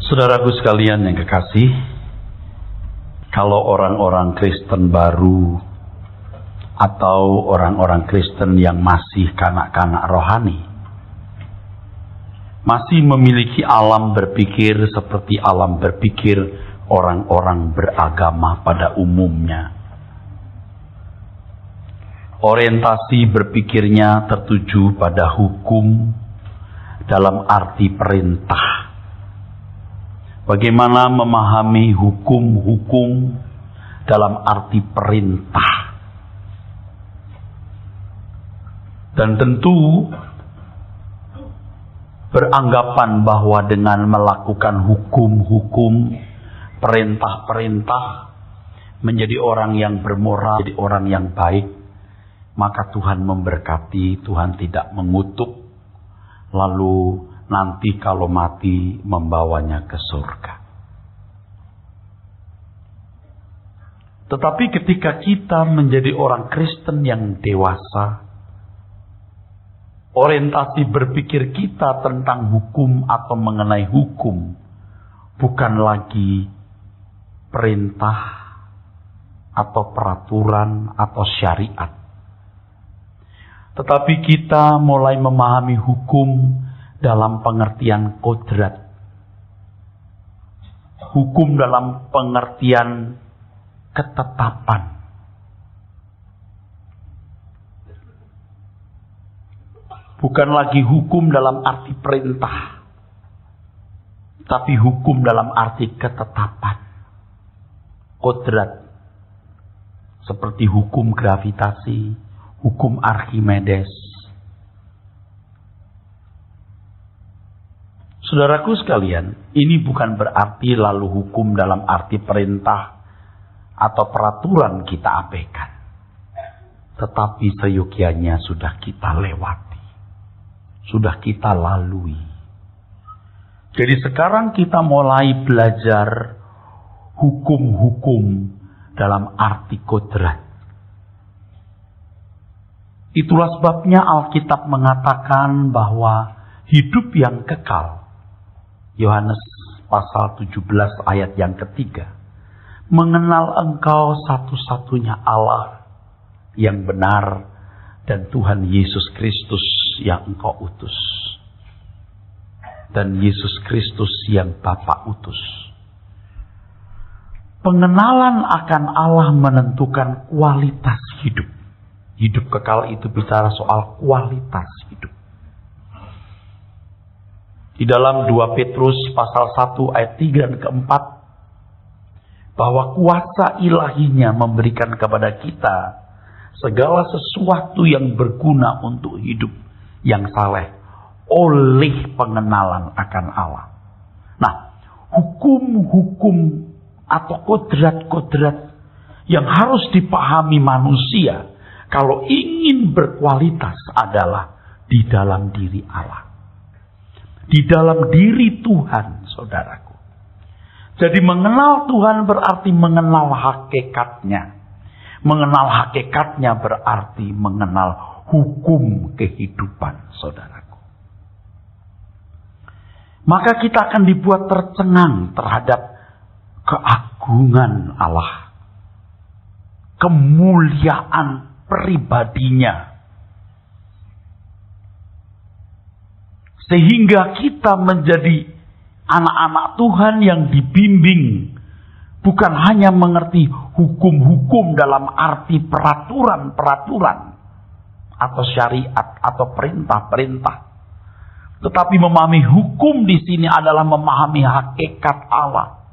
Saudaraku sekalian yang kekasih, kalau orang-orang Kristen baru atau orang-orang Kristen yang masih kanak-kanak rohani, masih memiliki alam berpikir seperti alam berpikir orang-orang beragama pada umumnya. Orientasi berpikirnya tertuju pada hukum dalam arti perintah. Bagaimana memahami hukum-hukum dalam arti perintah. Dan tentu beranggapan bahwa dengan melakukan hukum-hukum, perintah-perintah, menjadi orang yang bermoral, menjadi orang yang baik, maka Tuhan memberkati, Tuhan tidak mengutuk, lalu nanti kalau mati membawanya ke surga. Tetapi ketika kita menjadi orang Kristen yang dewasa, orientasi berpikir kita tentang hukum atau mengenai hukum bukan lagi perintah atau peraturan atau syariat. Tetapi kita mulai memahami hukum dalam pengertian kodrat. Hukum dalam pengertian ketetapan. Bukan lagi hukum dalam arti perintah, tapi hukum dalam arti ketetapan. Kodrat. Seperti hukum gravitasi, hukum Archimedes. Saudaraku sekalian, ini bukan berarti lalu hukum dalam arti perintah atau peraturan kita abaikan. Tetapi seyogianya sudah kita lewati. Sudah kita lalui. Jadi sekarang kita mulai belajar hukum-hukum dalam arti kodrat. Itulah sebabnya Alkitab mengatakan bahwa hidup yang kekal, Yohanes pasal 17 ayat yang ketiga, mengenal Engkau satu-satunya Allah yang benar dan Tuhan Yesus Kristus yang Engkau utus. Dan Yesus Kristus yang Bapa utus. Pengenalan akan Allah menentukan kualitas hidup. Hidup kekal itu bicara soal kualitas hidup. Di dalam 2 Petrus pasal 1 ayat 3 dan keempat, bahwa kuasa ilahinya memberikan kepada kita segala sesuatu yang berguna untuk hidup yang saleh oleh pengenalan akan Allah. Nah, hukum-hukum atau kodrat-kodrat yang harus dipahami manusia kalau ingin berkualitas adalah di dalam diri Allah. Di dalam diri Tuhan, saudaraku. Jadi mengenal Tuhan berarti mengenal hakikatnya. Mengenal hakikatnya berarti mengenal hukum kehidupan, saudaraku. Maka kita akan dibuat tercengang terhadap keagungan Allah. Kemuliaan pribadinya. Sehingga kita menjadi anak-anak Tuhan yang dibimbing. Bukan hanya mengerti hukum-hukum dalam arti peraturan-peraturan. Atau syariat atau perintah-perintah. Tetapi memahami hukum di sini adalah memahami hakikat Allah.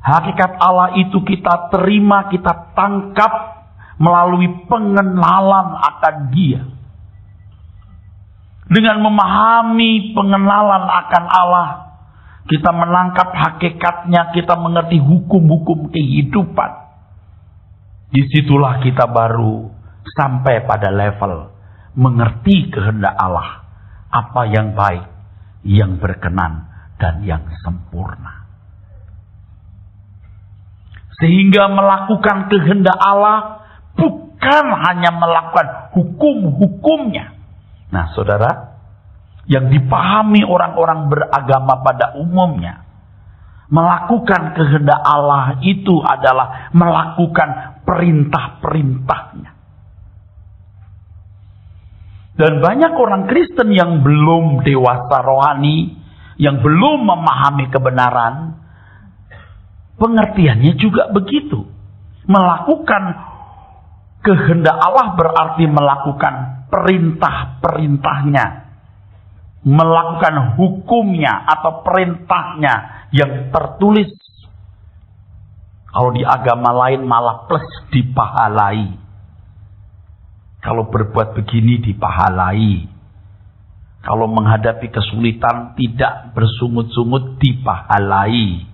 Hakikat Allah itu kita terima, kita tangkap melalui pengenalan akan Dia. Dengan memahami pengenalan akan Allah, kita menangkap hakikatnya, kita mengerti hukum-hukum kehidupan. Disitulah kita baru sampai pada level mengerti kehendak Allah. Apa yang baik, yang berkenan, dan yang sempurna. Sehingga melakukan kehendak Allah bukan hanya melakukan hukum-hukumnya. Nah saudara, yang dipahami orang-orang beragama pada umumnya. Melakukan kehendak Allah itu adalah melakukan perintah-perintahnya. Dan banyak orang Kristen yang belum dewasa rohani, yang belum memahami kebenaran, pengertiannya juga begitu. Melakukan kehendak Allah berarti melakukan perintah-perintahnya. Melakukan hukumnya atau perintahnya yang tertulis. Kalau di agama lain malah plus dipahalai. Kalau berbuat begini dipahalai. Kalau menghadapi kesulitan tidak bersungut-sungut dipahalai.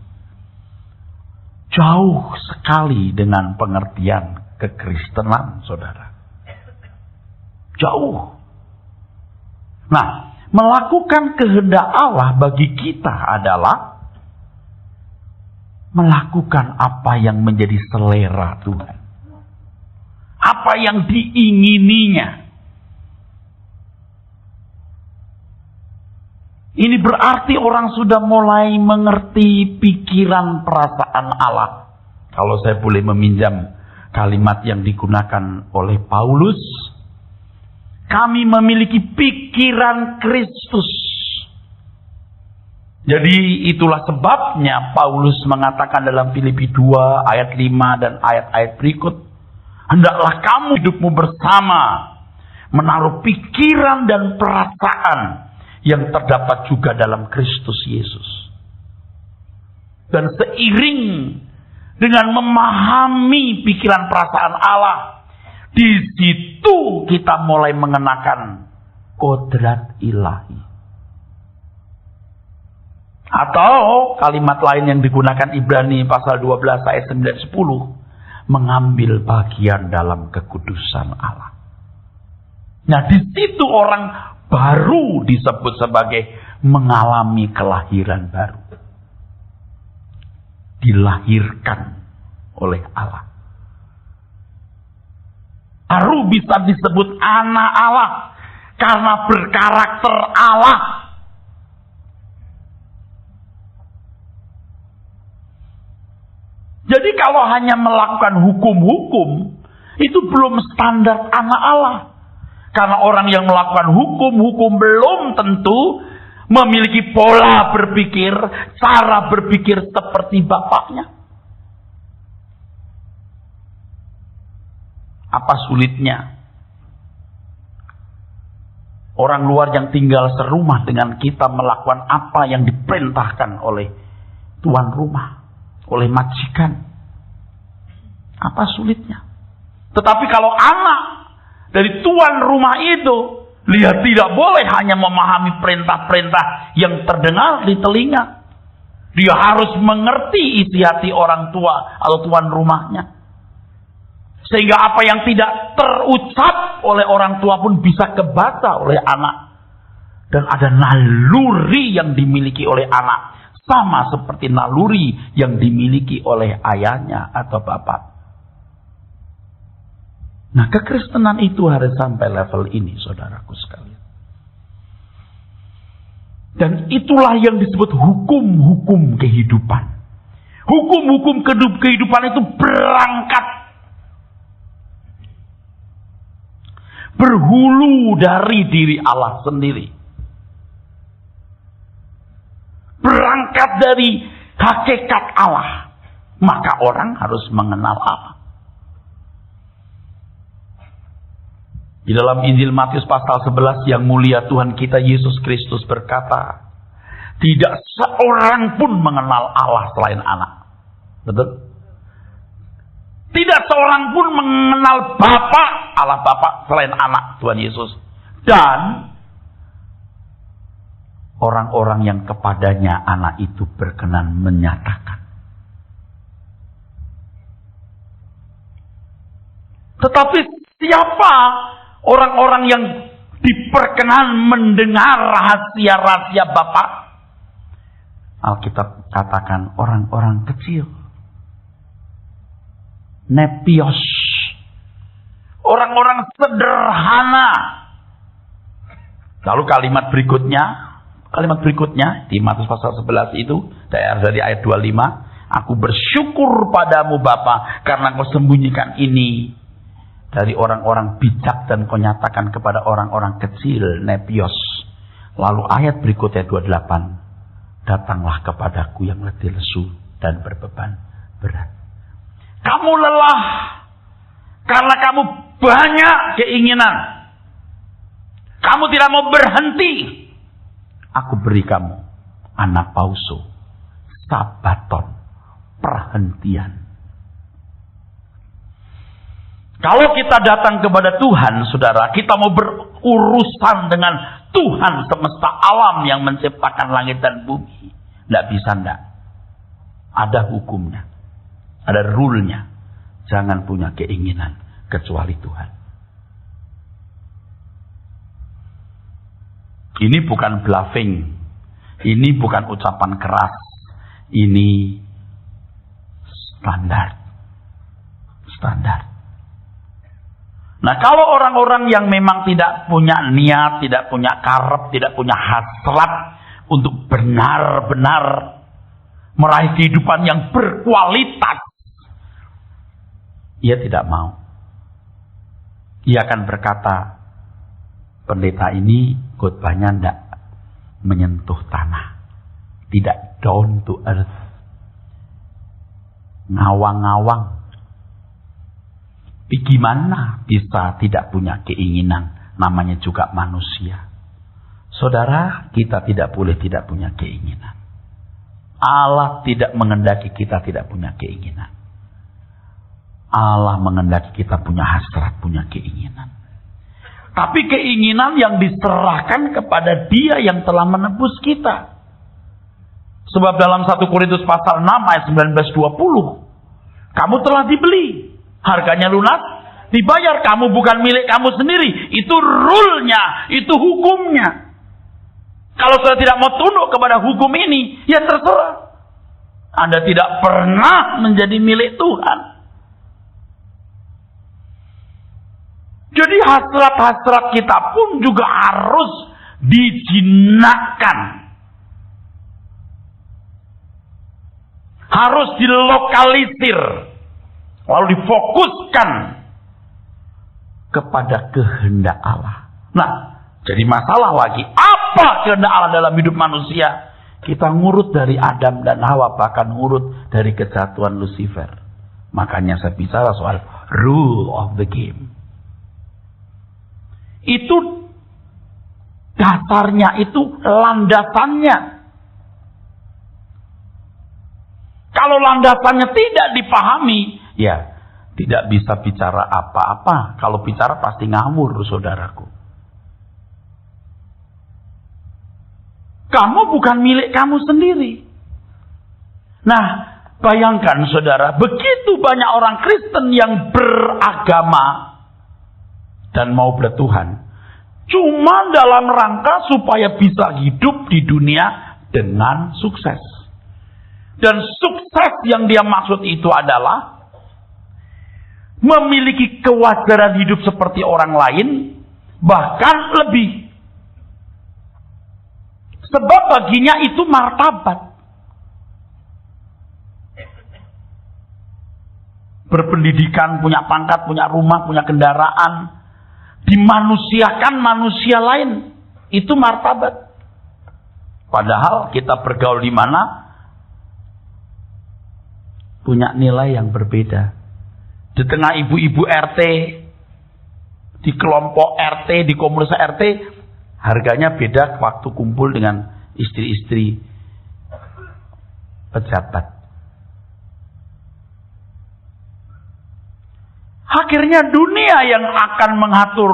Jauh sekali dengan pengertian kekristenan, saudara. Jauh. Nah, melakukan kehendak Allah bagi kita adalah melakukan apa yang menjadi selera Tuhan. Apa yang diingininya. Ini berarti orang sudah mulai mengerti pikiran perasaan Allah. Kalau saya boleh meminjam kalimat yang digunakan oleh Paulus, kami memiliki pikiran Kristus. Jadi itulah sebabnya Paulus mengatakan dalam Filipi 2 ayat 5 dan ayat-ayat berikut, hendaklah kamu hidupmu bersama, menaruh pikiran dan perasaan yang terdapat juga dalam Kristus Yesus. Dan seiring dengan memahami pikiran perasaan Allah, di situ kita mulai mengenakan kodrat ilahi. Atau kalimat lain yang digunakan Ibrani pasal 12 ayat 9-10, mengambil bagian dalam kekudusan Allah. Nah, di situ orang baru disebut sebagai mengalami kelahiran baru. Dilahirkan oleh Allah. Baru bisa disebut anak Allah karena berkarakter Allah. Jadi kalau hanya melakukan hukum-hukum, itu belum standar anak Allah. Karena orang yang melakukan hukum-hukum belum tentu memiliki pola berpikir, cara berpikir seperti bapaknya. Apa sulitnya? Orang luar yang tinggal serumah dengan kita melakukan apa yang diperintahkan oleh tuan rumah, oleh majikan. Apa sulitnya? Tetapi kalau anak dari tuan rumah itu, lihat tidak boleh hanya memahami perintah-perintah yang terdengar di telinga. Dia harus mengerti isi hati orang tua atau tuan rumahnya. Sehingga apa yang tidak terucap oleh orang tua pun bisa kebaca oleh anak. Dan ada naluri yang dimiliki oleh anak. Sama seperti naluri yang dimiliki oleh ayahnya atau bapak. Nah, kekristenan itu harus sampai level ini, saudaraku sekalian. Dan itulah yang disebut hukum-hukum kehidupan. Hukum-hukum kehidupan itu berangkat, berhulu dari diri Allah sendiri. Berangkat dari hakikat Allah. Maka orang harus mengenal Allah. Di dalam Injil Matius pasal 11 yang mulia Tuhan kita Yesus Kristus berkata, tidak seorang pun mengenal Allah selain anak. Betul? Tidak seorang pun mengenal Bapa, Allah Bapa selain anak Tuhan Yesus. Dan orang-orang yang kepadanya anak itu berkenan menyatakan. Tetapi siapa orang-orang yang diperkenan mendengar rahasia-rahasia Bapa? Alkitab katakan orang-orang kecil. Nepios. Orang-orang sederhana. Lalu kalimat berikutnya di Matius pasal 11 itu dari ayat 25, aku bersyukur padamu Bapa karena kau sembunyikan ini dari orang-orang bijak dan kau nyatakan kepada orang-orang kecil, nepios. Lalu ayat berikutnya 28, datanglah kepadaku yang letih lesu dan berbeban berat. Kamu lelah karena kamu banyak keinginan. Kamu tidak mau berhenti. Aku beri kamu anapauso, sabaton, perhentian. Kalau kita datang kepada Tuhan, saudara, kita mau berurusan dengan Tuhan semesta alam yang menciptakan langit dan bumi. Tidak bisa, tidak. Ada hukumnya. Ada rule-nya. Jangan punya keinginan kecuali Tuhan. Ini bukan bluffing. Ini bukan ucapan keras. Ini standar. Standar. Nah, kalau orang-orang yang memang tidak punya niat, tidak punya karep, tidak punya hasrat untuk benar-benar meraih kehidupan yang berkualitas, ia tidak mau. Ia akan berkata, pendeta ini khotbahnya tidak menyentuh tanah, tidak down to earth, ngawang-ngawang. Gimana bisa tidak punya keinginan? Namanya juga manusia. Saudara, kita tidak boleh tidak punya keinginan. Allah tidak mengendaki kita tidak punya keinginan. Allah mengendaki kita punya hasrat, punya keinginan. Tapi keinginan yang diserahkan kepada Dia yang telah menebus kita. Sebab dalam 1 Korintus pasal 6 ayat 19-20, kamu telah dibeli. Harganya lunas, dibayar. Kamu bukan milik kamu sendiri. Itu rule-nya, itu hukumnya. Kalau saya tidak mau tunduk kepada hukum ini, ya terserah. Anda tidak pernah menjadi milik Tuhan. Jadi hasrat-hasrat kita pun juga harus dijinakkan. Harus dilokalisir. Lalu difokuskan kepada kehendak Allah. Nah, jadi masalah lagi. Apa kehendak Allah dalam hidup manusia? Kita ngurut dari Adam dan Hawa, bahkan ngurut dari kejatuhan Lucifer. Makanya saya bicara soal rule of the game. Itu dasarnya, itu landasannya. Kalau landasannya tidak dipahami, ya tidak bisa bicara apa-apa. Kalau bicara pasti ngawur, saudaraku. Kamu bukan milik kamu sendiri. Nah, bayangkan saudara, begitu banyak orang Kristen yang beragama dan mau bertuhan, cuma dalam rangka supaya bisa hidup di dunia dengan sukses. Dan sukses yang dia maksud itu adalah memiliki kewajaran hidup seperti orang lain, bahkan lebih. Sebab baginya itu martabat. Berpendidikan, punya pangkat, punya rumah, punya kendaraan, dimanusiakan manusia lain, itu martabat. Padahal kita bergaul di mana punya nilai yang berbeda. Di tengah ibu-ibu RT, di kelompok RT, di komunitas RT, harganya beda waktu kumpul dengan istri-istri pejabat. Akhirnya dunia yang akan mengatur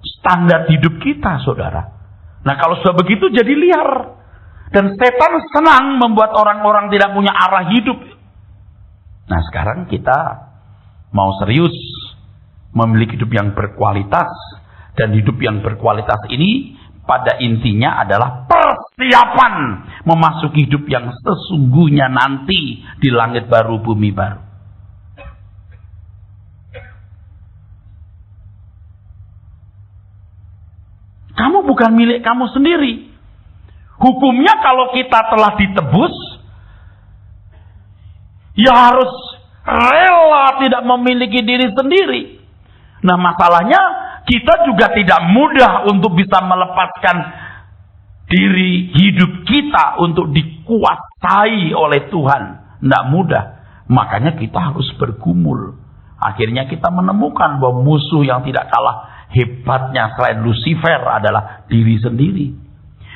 standar hidup kita, saudara. Nah, kalau sudah begitu jadi liar. Dan setan senang membuat orang-orang tidak punya arah hidup. Nah, sekarang kita mau serius memiliki hidup yang berkualitas. Dan hidup yang berkualitas ini pada intinya adalah persiapan memasuki hidup yang sesungguhnya nanti di langit baru, bumi baru. Kamu bukan milik kamu sendiri. Hukumnya kalau kita telah ditebus, ya harus rela tidak memiliki diri sendiri. Nah, masalahnya kita juga tidak mudah untuk bisa melepaskan diri hidup kita untuk dikuasai oleh Tuhan. Tidak mudah. Makanya kita harus bergumul. Akhirnya kita menemukan bahwa musuh yang tidak kalah hebatnya selain Lucifer adalah diri sendiri.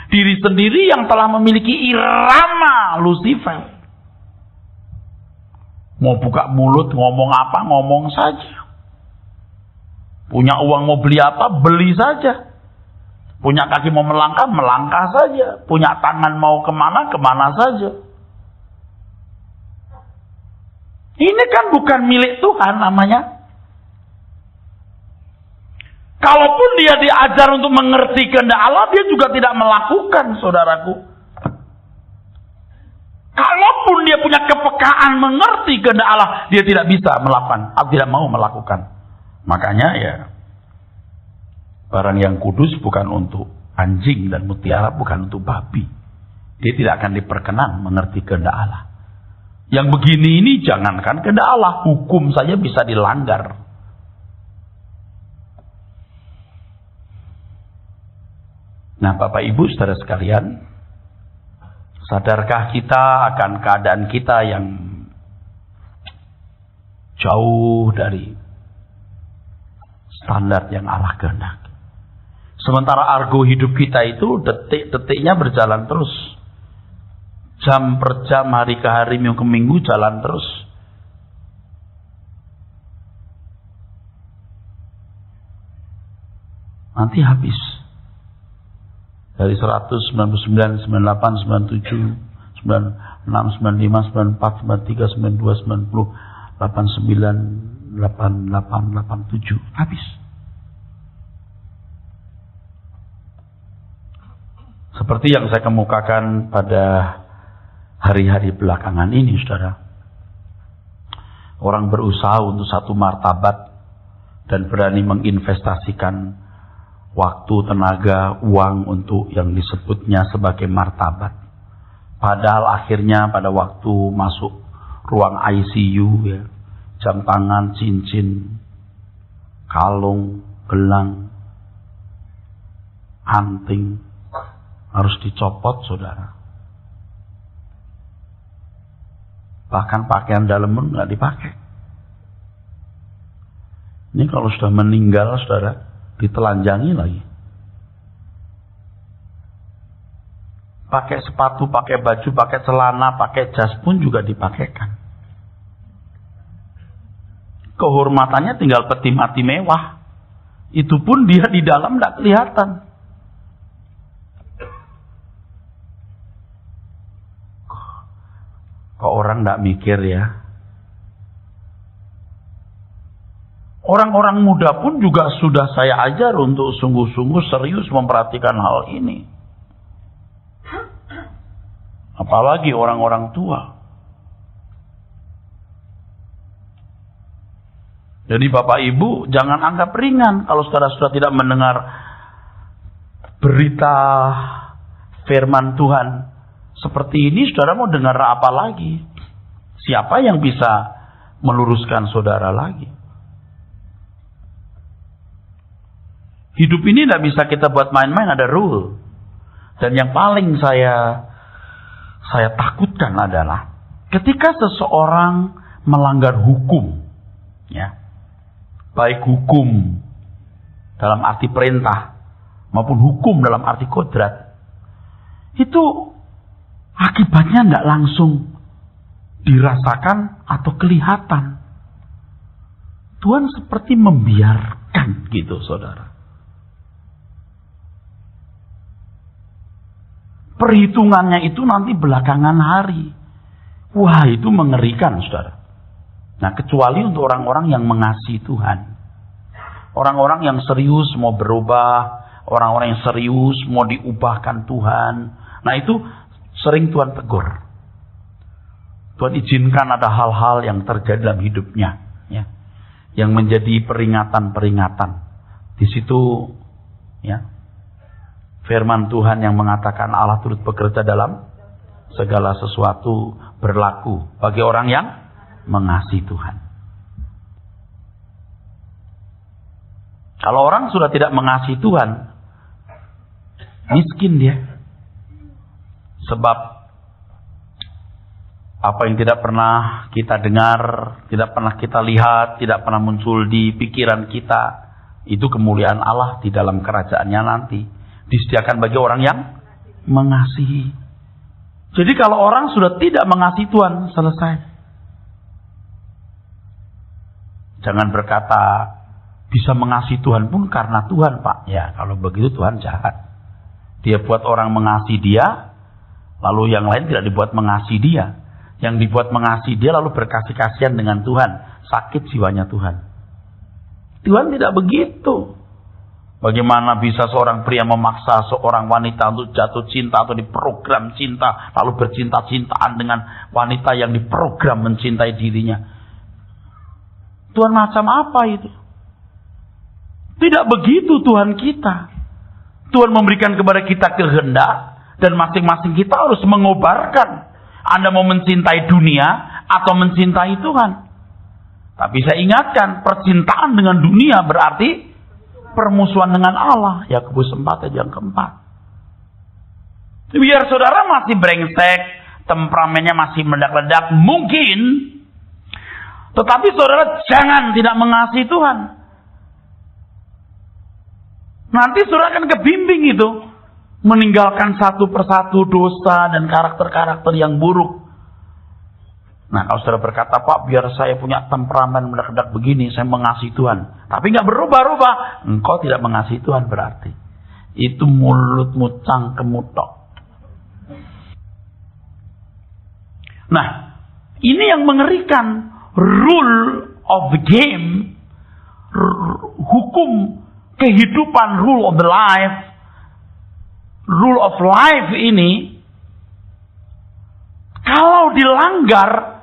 Diri sendiri yang telah memiliki irama Lucifer. Mau buka mulut, ngomong apa, ngomong saja. Punya uang mau beli apa, beli saja. Punya kaki mau melangkah, melangkah saja. Punya tangan mau kemana, kemana saja. Ini kan bukan milik Tuhan namanya. Kalaupun dia diajar untuk mengerti kehendak Allah, dia juga tidak melakukan, saudaraku. Kalaupun dia punya kepekaan mengerti kehendak Allah, dia tidak bisa melakukan, atau tidak mau melakukan. Makanya ya, barang yang kudus bukan untuk anjing dan mutiara, bukan untuk babi. Dia tidak akan diperkenan mengerti kehendak Allah. Yang begini ini jangankan kehendak Allah, hukum saja bisa dilanggar. Nah, Bapak Ibu saudara sekalian, sadarkah kita akan keadaan kita yang jauh dari standar yang Allah kehendaki? Sementara argo hidup kita itu detik-detiknya berjalan terus. Jam per jam, hari ke hari, minggu ke minggu jalan terus. Nanti habis. Dari 100, 99, 98, 97, 96, 95, 94, 93, 92, 90, 89, 88, 87. Habis. Seperti yang saya kemukakan pada hari-hari belakangan ini, saudara. Orang berusaha untuk satu martabat dan berani menginvestasikan waktu, tenaga, uang untuk yang disebutnya sebagai martabat. Padahal akhirnya pada waktu masuk ruang ICU, ya, jam tangan, cincin, kalung, gelang, anting harus dicopot, saudara. Bahkan pakaian dalam pun nggak dipakai. Ini kalau sudah meninggal, saudara, ditelanjangi lagi. Pakai sepatu, pakai baju, pakai celana, pakai jas pun juga dipakaikan. Kehormatannya tinggal peti mati mewah. Itu pun dia di dalam tidak kelihatan. Kok orang tidak mikir ya? Orang-orang muda pun juga sudah saya ajar untuk sungguh-sungguh serius memperhatikan hal ini. Apalagi orang-orang tua. Jadi Bapak Ibu jangan anggap ringan kalau saudara-saudara tidak mendengar berita firman Tuhan. Seperti ini saudara mau dengar apa lagi? Siapa yang bisa meluruskan saudara lagi? Hidup ini tidak bisa kita buat main-main, ada rule. Dan yang paling saya takutkan adalah ketika seseorang melanggar hukum, ya, baik hukum dalam arti perintah maupun hukum dalam arti kodrat, itu akibatnya tidak langsung dirasakan atau kelihatan. Tuhan seperti membiarkan gitu, saudara. Perhitungannya itu nanti belakangan hari. Wah, itu mengerikan, saudara. Nah, kecuali untuk orang-orang yang mengasihi Tuhan. Orang-orang yang serius mau berubah. Orang-orang yang serius mau diubahkan Tuhan. Nah, itu sering Tuhan tegur. Tuhan izinkan ada hal-hal yang terjadi dalam hidupnya. Ya, yang menjadi peringatan-peringatan. Di situ, ya, Firman Tuhan yang mengatakan Allah turut bekerja dalam segala sesuatu berlaku bagi orang yang mengasihi Tuhan. Kalau orang sudah tidak mengasihi Tuhan, miskin dia. Sebab apa yang tidak pernah kita dengar, tidak pernah kita lihat, tidak pernah muncul di pikiran kita, itu kemuliaan Allah di dalam kerajaannya nanti disediakan bagi orang yang mengasihi. Jadi kalau orang sudah tidak mengasihi Tuhan, selesai. Jangan berkata bisa mengasihi Tuhan pun karena Tuhan, Pak. Ya, kalau begitu Tuhan jahat. Dia buat orang mengasihi dia, lalu yang lain tidak dibuat mengasihi dia. Yang dibuat mengasihi dia lalu berkasih-kasihan dengan Tuhan. Sakit jiwanya Tuhan. Tuhan tidak begitu. Bagaimana bisa seorang pria memaksa seorang wanita untuk jatuh cinta atau diprogram cinta, lalu bercinta-cintaan dengan wanita yang diprogram mencintai dirinya? Tuhan macam apa itu? Tidak begitu Tuhan kita. Tuhan memberikan kepada kita kehendak dan masing-masing kita harus mengobarkan. Anda mau mencintai dunia atau mencintai Tuhan? Tapi saya ingatkan, percintaan dengan dunia berarti permusuhan dengan Allah. Yakobus 4 ayat yang keempat. Biar saudara masih brengsek, temperamennya masih meledak-ledak, mungkin. Tetapi saudara jangan tidak mengasihi Tuhan. Nanti saudara akan kebimbing itu. Meninggalkan satu persatu dosa dan karakter-karakter yang buruk. Nah, kalau saudara berkata, Pak, biar saya punya temperamen meledak-ledak begini, saya mengasihi Tuhan. Tapi nggak berubah-ubah. Engkau tidak mengasihi Tuhan berarti. Itu mulutmu cangkemmu tok. Nah, ini yang mengerikan. Rule of the game. Hukum kehidupan, rule of the life. Rule of life ini, kalau dilanggar,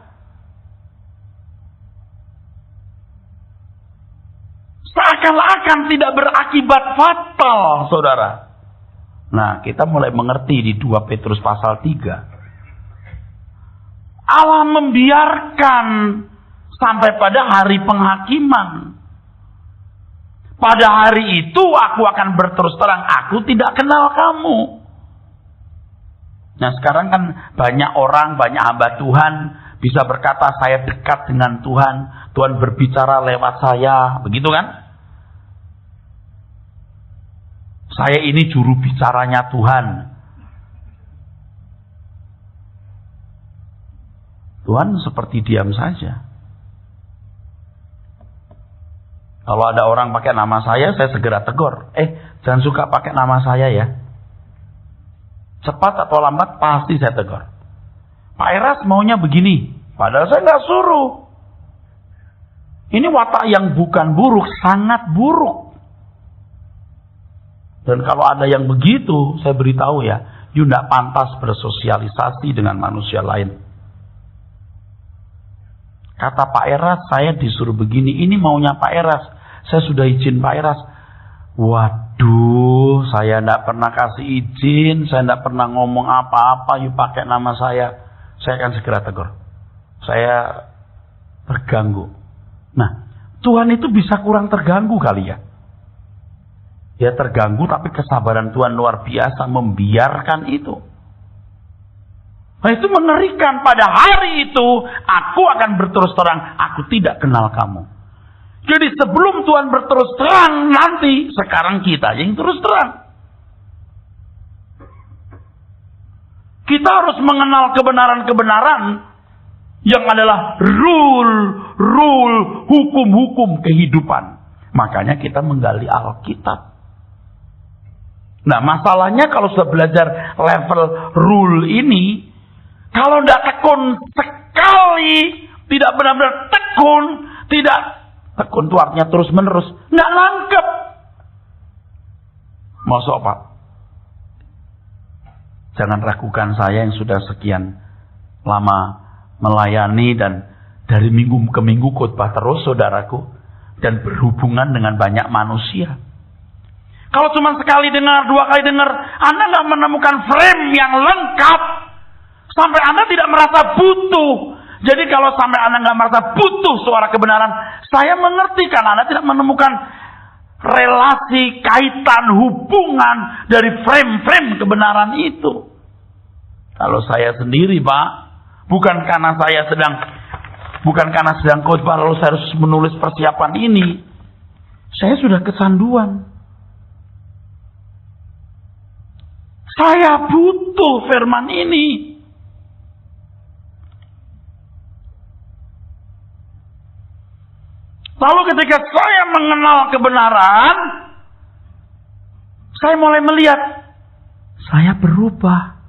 seakan-akan tidak berakibat fatal, saudara. Nah, kita mulai mengerti di 2 Petrus pasal 3. Allah membiarkan sampai pada hari penghakiman. Pada hari itu aku akan berterus terang, aku tidak kenal kamu. Nah, sekarang kan banyak orang, banyak hamba Tuhan bisa berkata saya dekat dengan Tuhan. Tuhan berbicara lewat saya, begitu kan? Saya ini juru bicaranya Tuhan. Tuhan seperti diam saja. Kalau ada orang pakai nama saya segera tegur. Jangan suka pakai nama saya ya. Cepat atau lambat pasti saya tegur. Pak Eras maunya begini. Padahal saya nggak suruh. Ini watak yang bukan buruk, sangat buruk. Dan kalau ada yang begitu, saya beritahu ya, you tidak pantas bersosialisasi dengan manusia lain. Kata Pak Eras, saya disuruh begini. Ini maunya Pak Eras. Saya sudah izin Pak Eras. Waduh, saya tidak pernah kasih izin. Saya tidak pernah ngomong apa-apa. You pakai nama saya. Saya akan segera tegur. Saya terganggu. Nah, Tuhan itu bisa kurang terganggu kali ya. Dia terganggu, tapi kesabaran Tuhan luar biasa membiarkan itu. Nah, itu mengerikan. Pada hari itu, aku akan berterus terang, aku tidak kenal kamu. Jadi sebelum Tuhan berterus terang, nanti, sekarang kita yang terus terang. Kita harus mengenal kebenaran-kebenaran yang adalah rule, hukum-hukum kehidupan. Makanya kita menggali Alkitab. Nah, masalahnya kalau sudah belajar level rule ini, kalau tidak tekun sekali, tidak benar-benar tekun, tidak tekun itu artinya terus-menerus, nggak nangkep. Masuk Pak? Jangan ragukan saya yang sudah sekian lama melayani dan dari minggu ke minggu khotbah terus, saudaraku, dan berhubungan dengan banyak manusia. Kalau cuma sekali dengar, 2 kali dengar, Anda nggak menemukan frame yang lengkap. Sampai Anda tidak merasa butuh. Jadi kalau sampai Anda nggak merasa butuh suara kebenaran, saya mengerti karena Anda tidak menemukan relasi, kaitan, hubungan dari frame-frame kebenaran itu. Kalau saya sendiri, Pak, bukan karena sedang khotbah lalu saya harus menulis persiapan ini. Saya sudah kecanduan. Saya butuh firman ini. Lalu ketika saya mengenal kebenaran, saya mulai melihat, saya berubah.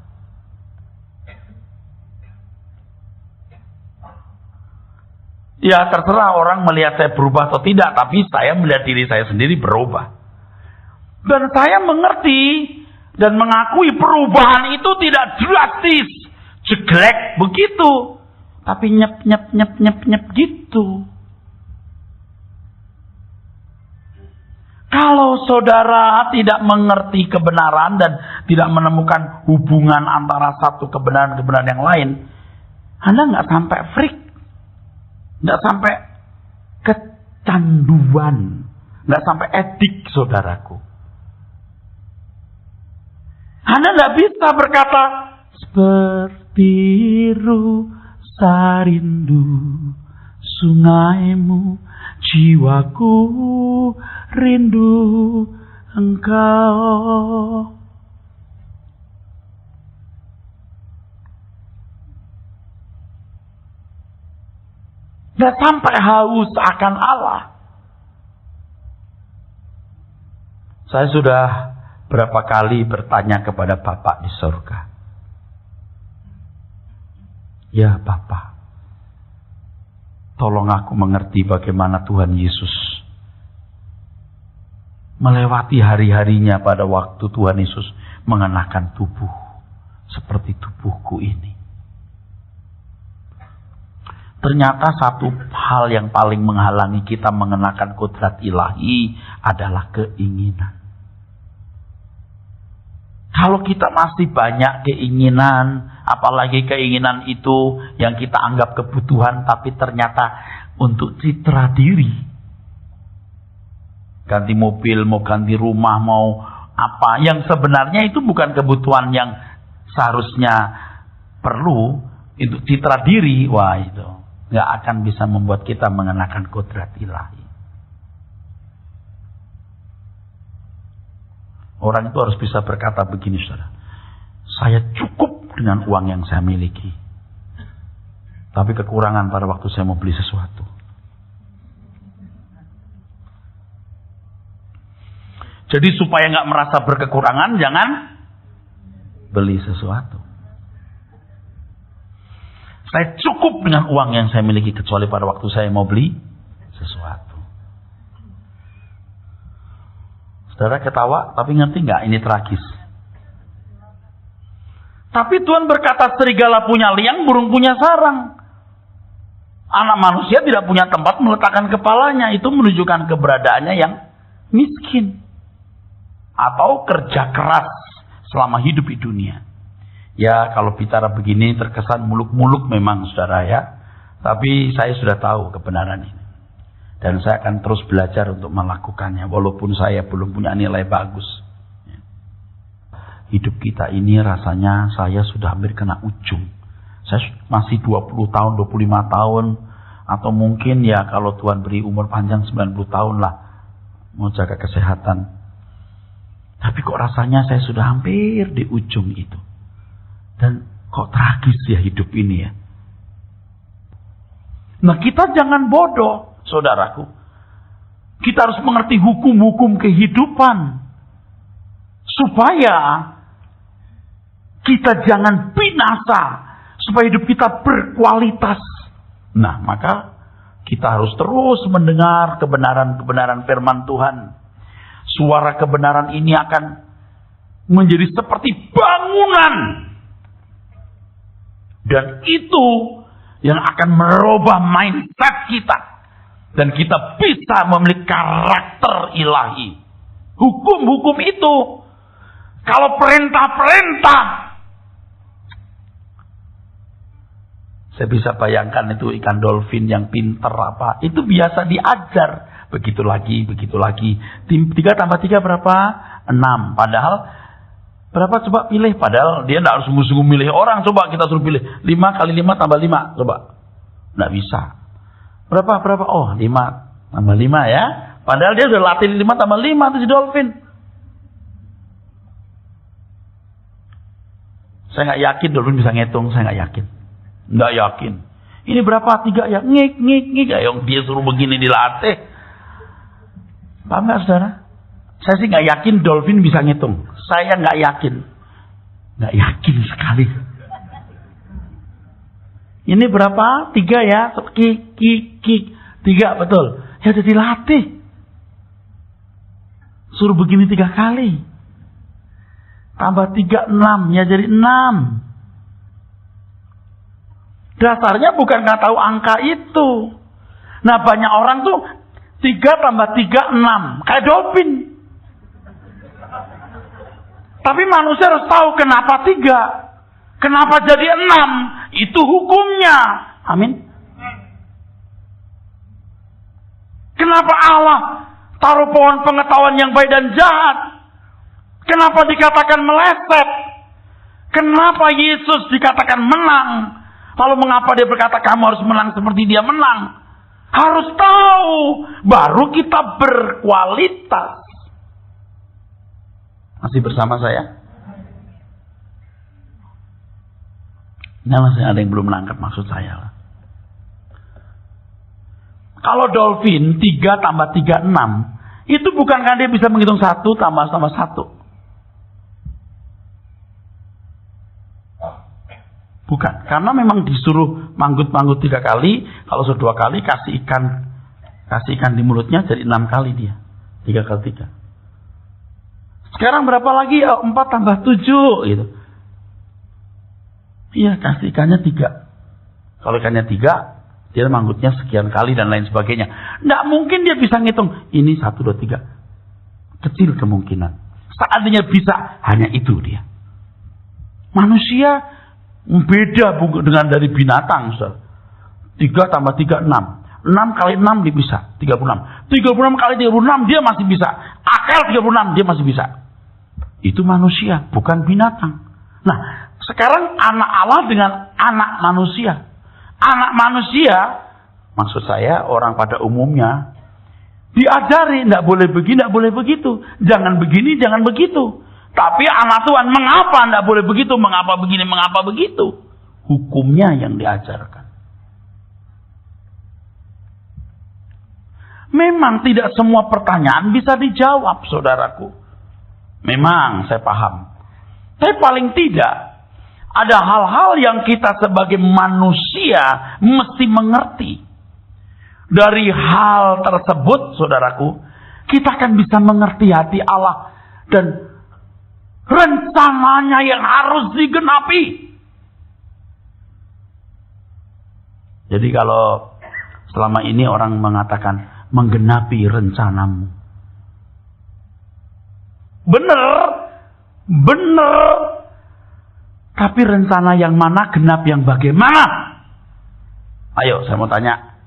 Ya terserah orang melihat saya berubah atau tidak, tapi saya melihat diri saya sendiri berubah. Dan saya mengerti dan mengakui perubahan itu tidak drastis, jeglek begitu, tapi nyep gitu. Kalau saudara tidak mengerti kebenaran dan tidak menemukan hubungan antara satu kebenaran yang lain, Anda nggak sampai freak, nggak sampai kecanduan, nggak sampai edik, saudaraku. Anda tidak bisa berkata, seperti rusa rindu sungaimu, jiwaku rindu engkau. Tidak sampai haus akan Allah. Saya sudah berapa kali bertanya kepada Bapak di surga. Ya Bapak, tolong aku mengerti bagaimana Tuhan Yesus melewati hari-harinya pada waktu Tuhan Yesus mengenakan tubuh seperti tubuhku ini. Ternyata satu hal yang paling menghalangi kita mengenakan kodrat ilahi adalah keinginan. Kalau kita masih banyak keinginan, apalagi keinginan itu yang kita anggap kebutuhan, tapi ternyata untuk citra diri. Ganti mobil, mau ganti rumah, mau apa. Yang sebenarnya itu bukan kebutuhan yang seharusnya perlu. Itu citra diri, wah itu nggak akan bisa membuat kita mengenakan kodrat ilahi. Orang itu harus bisa berkata begini, saudara. Saya cukup dengan uang yang saya miliki. Tapi kekurangan pada waktu saya mau beli sesuatu. Jadi supaya nggak merasa berkekurangan, jangan beli sesuatu. Saya cukup dengan uang yang saya miliki, kecuali pada waktu saya mau beli sesuatu. Saudara ketawa, tapi ngerti nggak ini tragis? Tapi Tuhan berkata, serigala punya liang, burung punya sarang. Anak manusia tidak punya tempat meletakkan kepalanya. Itu menunjukkan keberadaannya yang miskin. Atau kerja keras selama hidup di dunia. Ya kalau bicara begini terkesan muluk-muluk memang saudara ya. Tapi saya sudah tahu kebenaran ini. Dan saya akan terus belajar untuk melakukannya. Walaupun saya belum punya nilai bagus. Hidup kita ini rasanya saya sudah hampir kena ujung. Saya masih 20 tahun, 25 tahun. Atau mungkin ya kalau Tuhan beri umur panjang 90 tahun lah. Mau jaga kesehatan. Tapi kok rasanya saya sudah hampir di ujung itu. Dan kok tragis ya hidup ini ya. Nah kita jangan bodoh. Saudaraku, kita harus mengerti hukum-hukum kehidupan supaya kita jangan binasa, supaya hidup kita berkualitas. Nah, maka kita harus terus mendengar kebenaran-kebenaran firman Tuhan. Suara kebenaran ini akan menjadi seperti bangunan, dan itu yang akan merubah mindset kita. Dan kita bisa memiliki karakter ilahi. Hukum-hukum itu. Kalau perintah-perintah, saya bisa bayangkan itu ikan dolphin yang pinter apa. Itu biasa diajar. Begitu lagi, begitu lagi. 3 tambah 3 berapa? 6. Padahal, berapa coba pilih? Padahal dia tidak harus sungguh-sungguh milih orang. Coba kita suruh pilih. 5 kali 5 tambah 5. Coba. Tidak bisa. Berapa? Oh, 5 tambah 5 ya. Padahal dia sudah latih 5 tambah 5 itu si dolphin. Saya nggak yakin dolphin bisa ngitung. Saya nggak yakin. Nggak yakin. Ini berapa? 3 ya? Ngik. Yang dia suruh begini dilatih. Paham nggak saudara? Saya sih nggak yakin dolphin bisa ngitung. Saya nggak yakin. Nggak yakin sekali. Ini berapa? 3 ya? Kik. 3 betul. Ya udah dilatih. Suruh begini 3 kali. Tambah 3, 6. Ya jadi 6. Dasarnya bukan nggak tahu angka itu. Nah banyak orang tuh 3 tambah 3, 6. Kayak dolphin. Tapi manusia harus tahu kenapa 3. Kenapa jadi 6. Itu hukumnya. Amin. Kenapa Allah taruh pohon pengetahuan yang baik dan jahat? Kenapa dikatakan meleset? Kenapa Yesus dikatakan menang? Lalu mengapa dia berkata kamu harus menang seperti dia menang? Harus tahu. Baru kita berkualitas. Masih bersama saya? Nah masih ada yang belum menangkap maksud saya. Kalau dolphin 3 tambah 3, 6. Itu bukan karena dia bisa menghitung 1 tambah 1. Bukan, karena memang disuruh manggut-manggut 3 kali, kalau sudah 2 kali kasih ikan di mulutnya jadi 6 kali dia. 3 kali 3. Sekarang berapa lagi? 4 tambah 7 gitu. Iya, kasih ikannya 3. Kalau ikannya 3, dia manggutnya sekian kali dan lain sebagainya. Nggak mungkin dia bisa ngitung ini 1, 2, 3. Kecil kemungkinan. Seandainya bisa, hanya itu dia. Manusia beda dengan dari binatang. 3 tambah 3, 6. 6 kali 6 dia bisa 36. 36 kali 36 dia masih bisa. Akal 36 dia masih bisa. Itu manusia, bukan binatang. Nah, sekarang anak Allah dengan anak manusia. Anak manusia, maksud saya orang pada umumnya, diajari tidak boleh begini, tidak boleh begitu. Jangan begini, jangan begitu. Tapi anak Tuhan, mengapa tidak boleh begitu? Mengapa begini, mengapa begitu? Hukumnya yang diajarkan. Memang tidak semua pertanyaan bisa dijawab, saudaraku. Memang saya paham. Tapi paling tidak, ada hal-hal yang kita sebagai manusia mesti mengerti. Dari hal tersebut, saudaraku, kita akan bisa mengerti hati Allah dan rencananya yang harus digenapi. Jadi kalau selama ini orang mengatakan menggenapi rencanamu. Benar. Tapi rencana yang mana, genap yang bagaimana? Ayo saya mau tanya.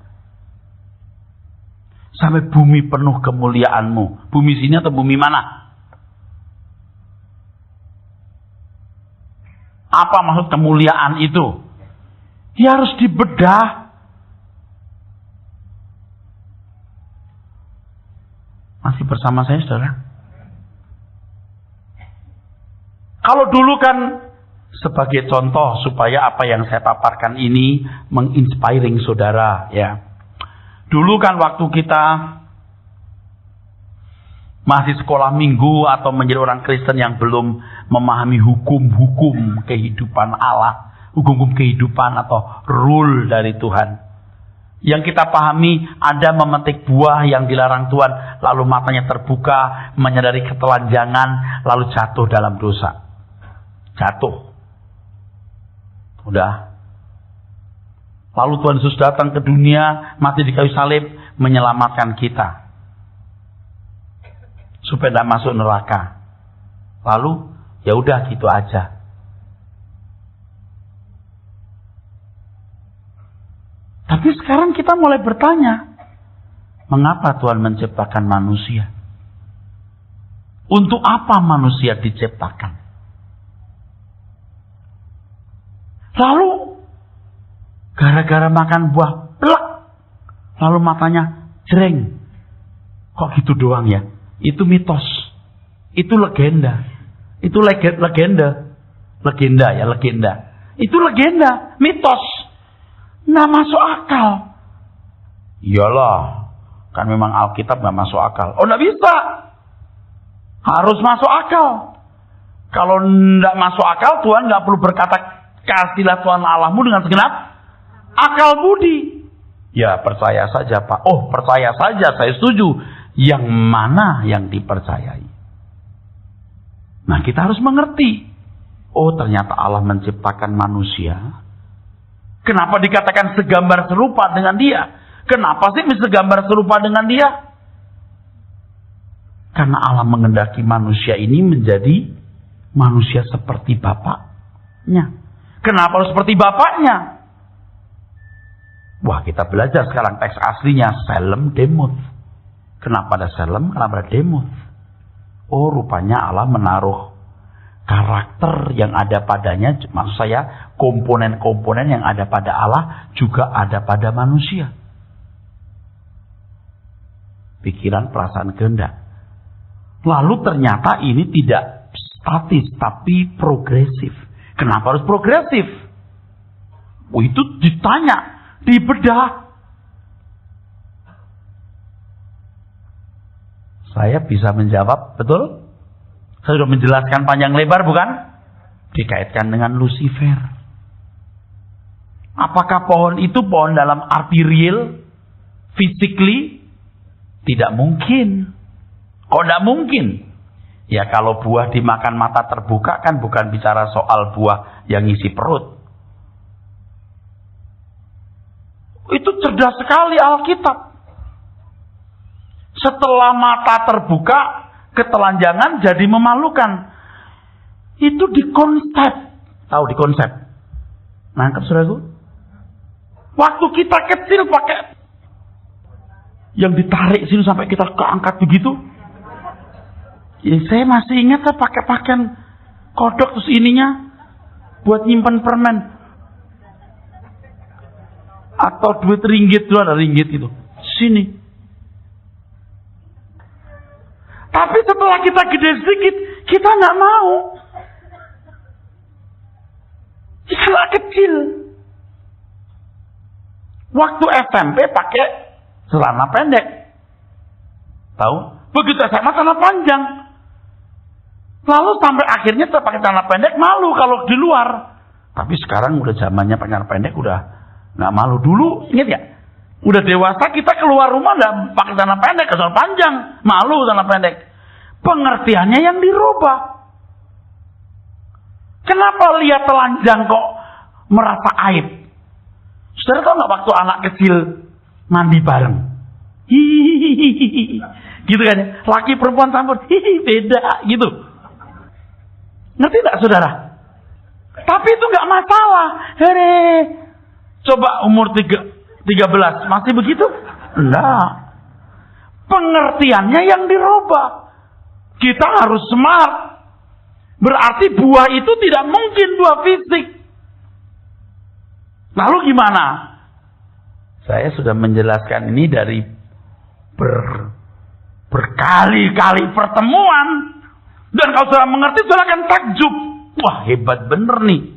Sampai bumi penuh kemuliaanmu. Bumi sini atau bumi mana? Apa maksud kemuliaan itu? Ya harus dibedah. Masih bersama saya, saudara? Kalau dulu kan sebagai contoh supaya apa yang saya paparkan ini menginspiring saudara, ya. Dulu kan waktu kita masih sekolah minggu atau menjadi orang Kristen yang belum memahami hukum-hukum kehidupan Allah, hukum-hukum kehidupan atau rule dari Tuhan. Yang kita pahami ada memetik buah yang dilarang Tuhan, lalu matanya terbuka, menyadari ketelanjangan, lalu jatuh dalam dosa. Jatuh. Udah. Lalu Tuhan Yesus datang ke dunia, mati di kayu salib, menyelamatkan kita. supaya tidak masuk neraka. Lalu ya udah gitu aja. Tapi sekarang kita mulai bertanya, mengapa Tuhan menciptakan manusia? Untuk apa manusia diciptakan? Lalu gara-gara makan buah plek, lalu matanya jreng. Kok gitu doang ya? Itu mitos. Itu legenda. Itu legenda. Itu legenda, mitos. Nggak masuk akal. Iyalah, kan memang Alkitab nggak masuk akal. Oh, nggak bisa. Harus masuk akal. Kalau nggak masuk akal, Tuhan nggak perlu berkata, kasihlah Tuhan Allahmu dengan segenap akal budi. Ya, percaya saja, Pak. Oh, percaya saja, saya setuju. Yang mana yang dipercayai? Nah, kita harus mengerti. Oh, ternyata Allah menciptakan manusia. Kenapa dikatakan segambar serupa dengan dia? Kenapa sih segambar serupa dengan dia? Karena Allah mengendaki manusia ini menjadi manusia seperti bapaknya. Kenapa harus seperti bapaknya? Wah, kita belajar sekarang teks aslinya. Selem Demuth. Kenapa ada Selem? Kenapa ada Demuth? Oh, rupanya Allah menaruh karakter yang ada padanya, maksud saya komponen-komponen yang ada pada Allah juga ada pada manusia. Pikiran, perasaan, kehendak. Lalu ternyata ini tidak statis tapi progresif. Kenapa harus progresif? Oh, itu ditanya, dibedah. Saya bisa menjawab, betul? Saya sudah menjelaskan panjang lebar, bukan? Dikaitkan dengan Lucifer. Apakah pohon itu pohon dalam arti real? Physically? Tidak mungkin. Kok tidak mungkin? Ya, kalau buah dimakan mata terbuka kan bukan bicara soal buah yang isi perut. Itu cerdas sekali Alkitab. Setelah mata terbuka, ketelanjangan jadi memalukan. Itu dikonsep. Tahu dikonsep? Nangkep saudaraku? Waktu kita kecil pakai yang ditarik sini sampai kita keangkat begitu. Ya, saya masih ingat saya pakai pakaian kodok terus ininya buat nyimpen permen. Atau duit ringgit, dulu ada ringgit itu. Sini. Tapi setelah kita gede sedikit, kita nggak mau. Kita nggak kecil. Waktu SMP pakai celana pendek. Tahu? Begitu SMA celana panjang. Lalu sampai akhirnya kita pakai celana pendek malu kalau di luar. Tapi sekarang udah zamannya pakai celana pendek udah nggak malu. Dulu ingat ya? Udah dewasa kita keluar rumah nggak pakai celana pendek, celana panjang, malu celana pendek. Pengertiannya yang dirubah. Kenapa lihat telanjang kok merasa aib? Saudara tahu nggak waktu anak kecil mandi bareng? Hihihi, gitu kan ya? Laki perempuan campur, hihi beda gitu. Ngerti nggak saudara? Tapi itu nggak masalah. Here, coba umur 13 masih begitu? Enggak. Pengertiannya yang dirubah. Kita harus smart. Berarti buah itu tidak mungkin buah fisik. Lalu gimana? Saya sudah menjelaskan ini dari berkali-kali pertemuan. Dan kalau sudah mengerti, sudah akan takjub. Wah, hebat bener nih.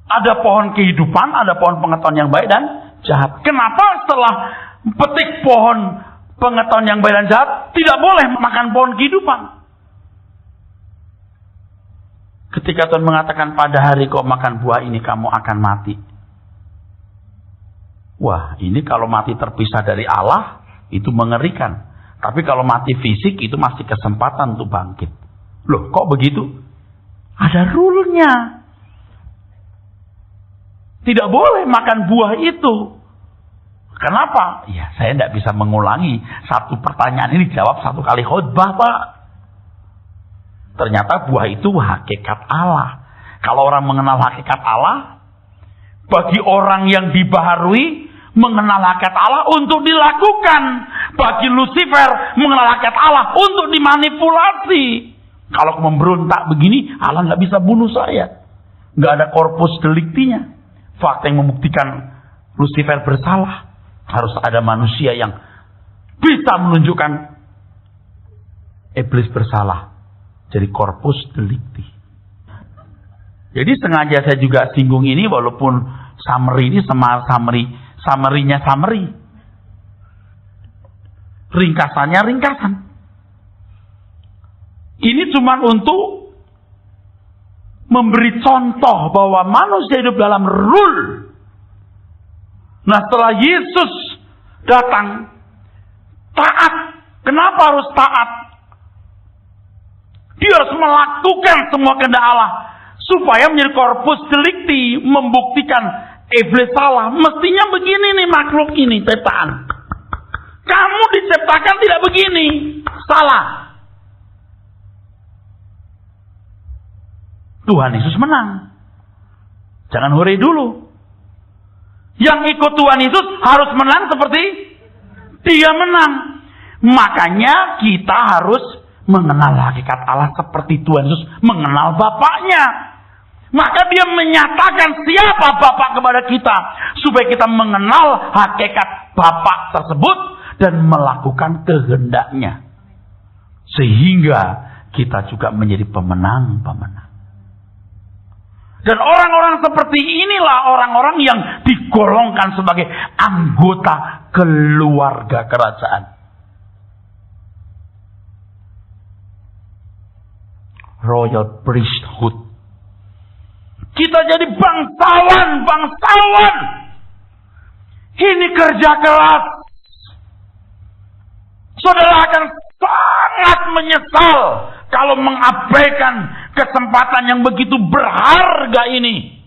Ada pohon kehidupan, ada pohon pengetahuan yang baik dan jahat. Kenapa setelah petik pohon pengetahuan yang baik dan jahat, tidak boleh makan pohon kehidupan? Ketika Tuhan mengatakan pada hari kau makan buah ini kamu akan mati. Wah, ini kalau mati terpisah dari Allah, itu mengerikan. Tapi kalau mati fisik, itu masih kesempatan untuk bangkit. Loh, kok begitu? Ada rule-nya. Tidak boleh makan buah itu. Kenapa? Ya, saya tidak bisa mengulangi satu pertanyaan ini dijawab satu kali khutbah, Pak. Ternyata buah itu hakikat Allah. Kalau orang mengenal hakikat Allah, bagi orang yang dibaharui, mengenal hakikat Allah untuk dilakukan. Bagi Lucifer, mengenal hakikat Allah untuk dimanipulasi. Kalau memberontak begini, Allah nggak bisa bunuh saya. Nggak ada korpus deliktinya. Fakta yang membuktikan Lucifer bersalah. Harus ada manusia yang bisa menunjukkan iblis bersalah. Jadi korpus delikti. Jadi sengaja saya juga singgung ini walaupun summary ini summary-nya summary. Ringkasannya ringkasan. Ini cuma untuk memberi contoh bahwa manusia hidup dalam rule. Nah, setelah Yesus datang, taat. Kenapa harus taat? Dia harus melakukan semua kehendak Allah supaya menjadi korpus delikti, membuktikan iblis salah. Mestinya begini nih makhluk ini, ciptaan. Kamu diciptakan tidak begini, salah. Tuhan Yesus menang. Jangan hore dulu. Yang ikut Tuhan Yesus harus menang seperti dia menang. Makanya kita harus mengenal hakikat Allah seperti Tuhan Yesus mengenal Bapaknya. Maka dia menyatakan siapa Bapak kepada kita. Supaya kita mengenal hakikat Bapak tersebut dan melakukan kehendaknya. Sehingga kita juga menjadi pemenang-pemenang. Dan orang-orang seperti inilah orang-orang yang digolongkan sebagai anggota keluarga kerajaan. Royal priesthood. Kita jadi bangsawan. Ini kerja keras. Saudara akan sangat menyesal kalau mengabaikan kesempatan yang begitu berharga ini.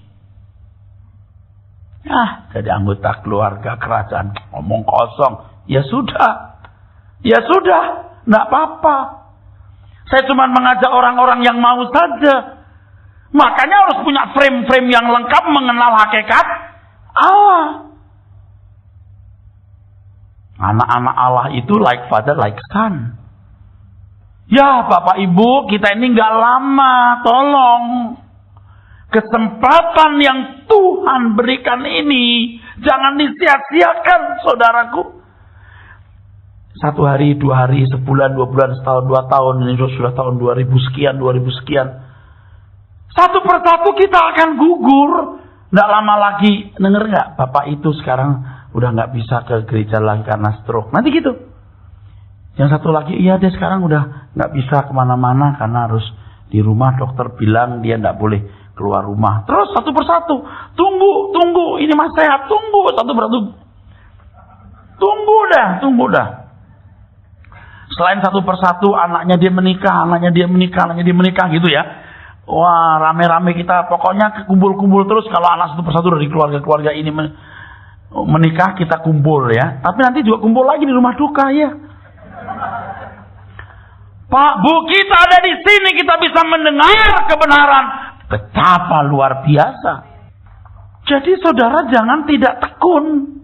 Jadi anggota keluarga kerajaan ngomong kosong. Ya sudah, enggak apa-apa. Saya cuma mengajak orang-orang yang mau saja. Makanya harus punya frame-frame yang lengkap mengenal hakikat Allah. Anak-anak Allah itu like father, like son. Ya Bapak Ibu, kita ini nggak lama, tolong. Kesempatan yang Tuhan berikan ini, jangan disia-siakan saudaraku. 1 hari, 2 hari, sebulan, 2 bulan, setahun, 2 tahun, ini sudah tahun 2000 sekian. Satu persatu kita akan gugur. Nggak lama lagi, denger nggak? Bapak itu sekarang udah nggak bisa ke gereja lagi karena stroke. Nanti gitu. Yang satu lagi, iya dia sekarang udah nggak bisa kemana-mana karena harus di rumah. Dokter bilang dia nggak boleh keluar rumah. Terus satu persatu, tunggu, ini mas sehat, tunggu satu persatu, tunggu dah. Selain satu persatu, anaknya dia menikah gitu ya. Wah, rame-rame kita, pokoknya kumpul-kumpul terus. Kalau anak satu persatu dari keluarga ini menikah, kita kumpul ya. Tapi nanti juga kumpul lagi di rumah duka ya. Pak, Bu, kita ada di sini, kita bisa mendengar kebenaran. Betapa luar biasa. Jadi saudara jangan tidak tekun.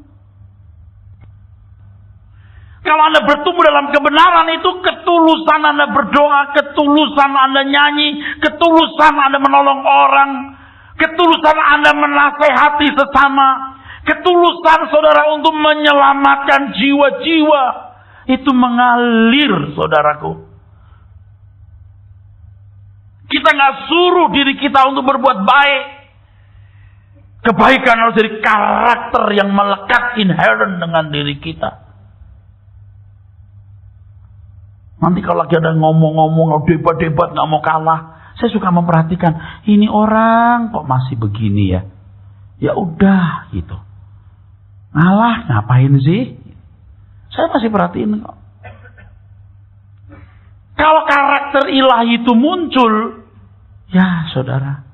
Kalau Anda bertumbuh dalam kebenaran itu, ketulusan Anda berdoa, ketulusan Anda nyanyi, ketulusan Anda menolong orang, ketulusan Anda menasehati sesama, ketulusan saudara untuk menyelamatkan jiwa-jiwa, itu mengalir saudaraku. Kita nggak suruh diri kita untuk berbuat baik. Kebaikan harus jadi karakter yang melekat inherent dengan diri kita. Nanti kalau lagi ada ngomong-ngomong, debat-debat, nggak mau kalah, saya suka memperhatikan, ini orang kok masih begini ya. Ya udah gitu. Ngalah ngapain sih? Saya masih perhatiin kok. Kalau karakter ilahi itu muncul, ya saudara.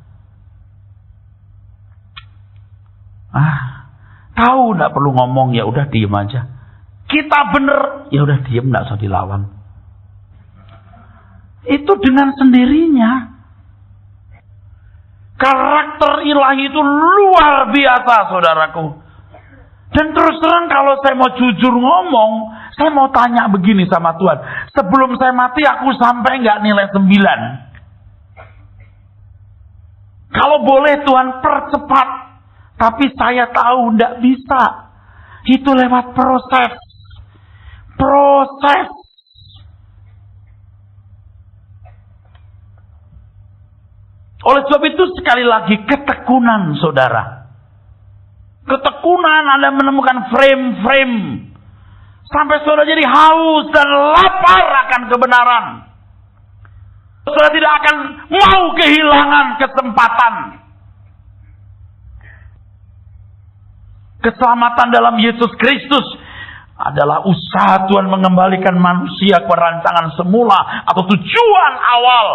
Tahu nggak perlu ngomong, ya udah diem aja. Kita bener, ya udah diem, nggak usah dilawan. Itu dengan sendirinya. Karakter ilahi itu luar biasa, saudaraku. Dan terus terang kalau saya mau jujur ngomong, saya mau tanya begini sama Tuhan. Sebelum saya mati aku sampai nggak nilai 9? Kalau boleh Tuhan percepat. Tapi saya tahu nggak bisa. Itu lewat proses. Proses. Oleh sebab itu sekali lagi ketekunan, saudara. Ketekunan Anda menemukan frame-frame. Sampai saudara jadi haus dan lapar akan kebenaran. Saudara tidak akan mau kehilangan kesempatan. Keselamatan dalam Yesus Kristus adalah usaha Tuhan mengembalikan manusia ke rancangan semula atau tujuan awal.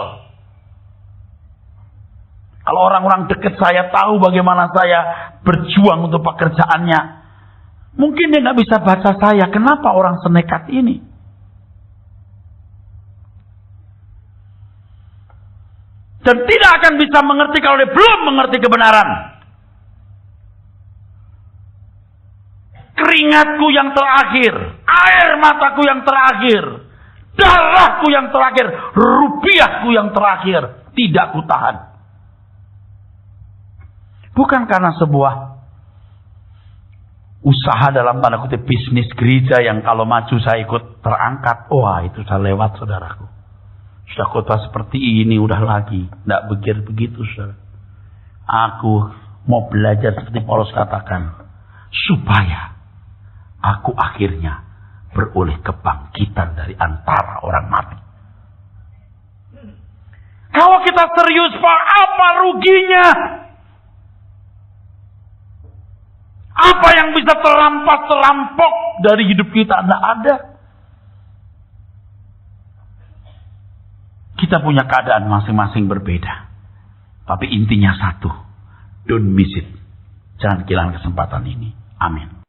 Kalau orang-orang dekat saya tahu bagaimana saya berjuang untuk pekerjaannya, mungkin dia nggak bisa baca saya. Kenapa orang senekat ini? Dan tidak akan bisa mengerti kalau dia belum mengerti kebenaran. Keringatku yang terakhir, air mataku yang terakhir, darahku yang terakhir, rupiahku yang terakhir, tidak kutahan. Bukan karena sebuah usaha dalam tanda kutip bisnis gereja yang kalau maju saya ikut terangkat. Wah, itu sudah lewat, saudaraku. Sudah khotbah seperti ini, udah lagi. Tidak begitu, saudara. Aku mau belajar seperti Paulus katakan. Supaya aku akhirnya beroleh kebangkitan dari antara orang mati. Kalau kita serius, Pak, apa ruginya? Apa yang bisa terampok dari hidup kita? Tidak ada. Kita punya keadaan masing-masing berbeda. Tapi intinya satu. Don't miss it. Jangan kehilangan kesempatan ini. Amin.